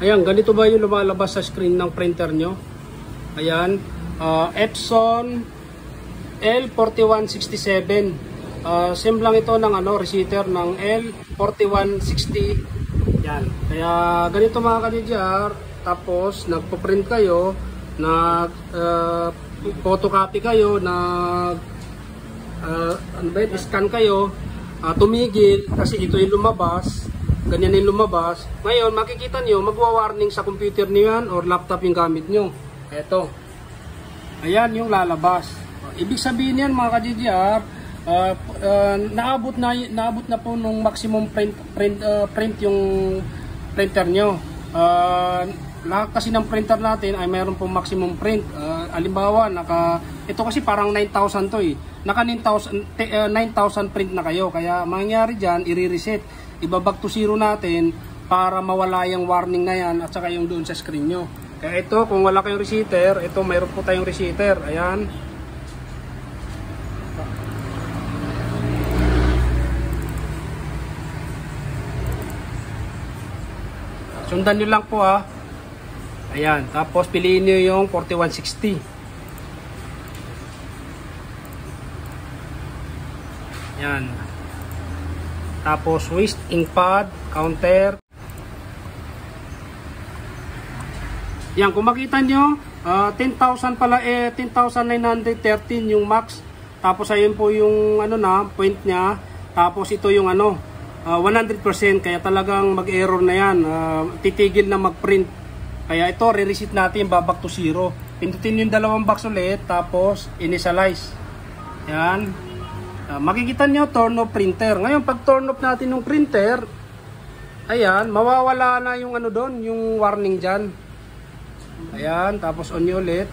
Ayan, ganito ba yung lumalabas sa screen ng printer nyo? Ayan, Epson L4167. Same lang ito ng receiver ng L4160. Yan. Kaya ganito mga ka-DJR, tapos nagpo-print kayo, photocopy kayo, scan kayo, tumigil kasi ito yung lumabas. Ganyan yung lumabas. Ngayon, makikita nyo, magwa-warning sa computer nyo yan or laptop yung gamit nyo. Eto. Ayan yung lalabas. Ibig sabihin yan mga ka-DJR, naabot na po nung maximum print yung printer nyo. Lahat kasi ng printer natin ay mayroon pong maximum print. Halimbawa, ito kasi parang 9,000 to eh. Naka 9,000 print na kayo. Kaya mangyari dyan, i-reset. Ibabag to zero natin para mawala yung warning na yan at saka yung doon sa screen nyo. Kaya ito, kung wala kayong receiver, ito mayroon po tayong receiver. Ayan. Sundan nyo lang po ha. Ayan. Tapos piliin nyo yung 4160. Ayan. Tapos waste ink pad, counter. Yan, kung makita nyo, 10,000 pala, 10,913 yung max. Tapos ayun po yung point niya. Tapos ito yung 100%, kaya talagang mag-error na yan. Titigil na mag-print. Kaya ito, re-reset natin, babak to zero. Pindutin yung dalawang box ulit, tapos initialize. Yan. Makikita nyo, turn off printer. Ngayon, pag turn off natin yung printer, ayan, mawawala na yung doon, yung warning dyan. Ayan, tapos on nyo ulit.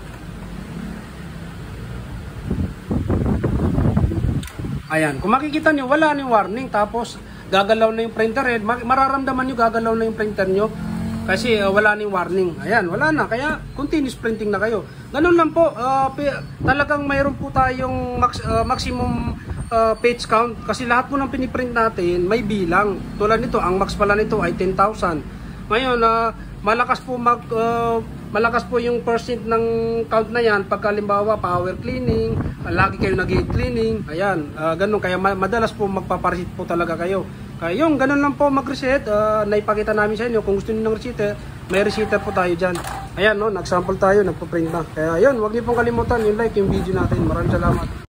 Ayan, kung makikita nyo, wala na yung warning. Tapos, gagalaw na yung printer. Mararamdaman nyo, gagalaw na yung printer nyo. Kasi wala na yung warning. Ayan, wala na. Kaya, continuous printing na kayo. Ganun lang po. Talagang mayroon po tayong maximum page count. Kasi lahat po ng piniprint natin, may bilang. Tulad nito, ang max pala nito ay 10,000. Ngayon, malakas po yung percent ng count na yan. Pag halimbawa, power cleaning, lagi kayo nag-cleaning. Ayan, ganun. Kaya madalas po magpapareset po talaga kayo. Kaya yung ganun lang po mag-reset, naipakita namin sa inyo. Kung gusto niyo ng receiver, may receiver po tayo dyan. Ayan, no, nag-sample tayo, nagpo-print na. Kaya yun, huwag niyo pong kalimutan yung like yung video natin. Maraming salamat.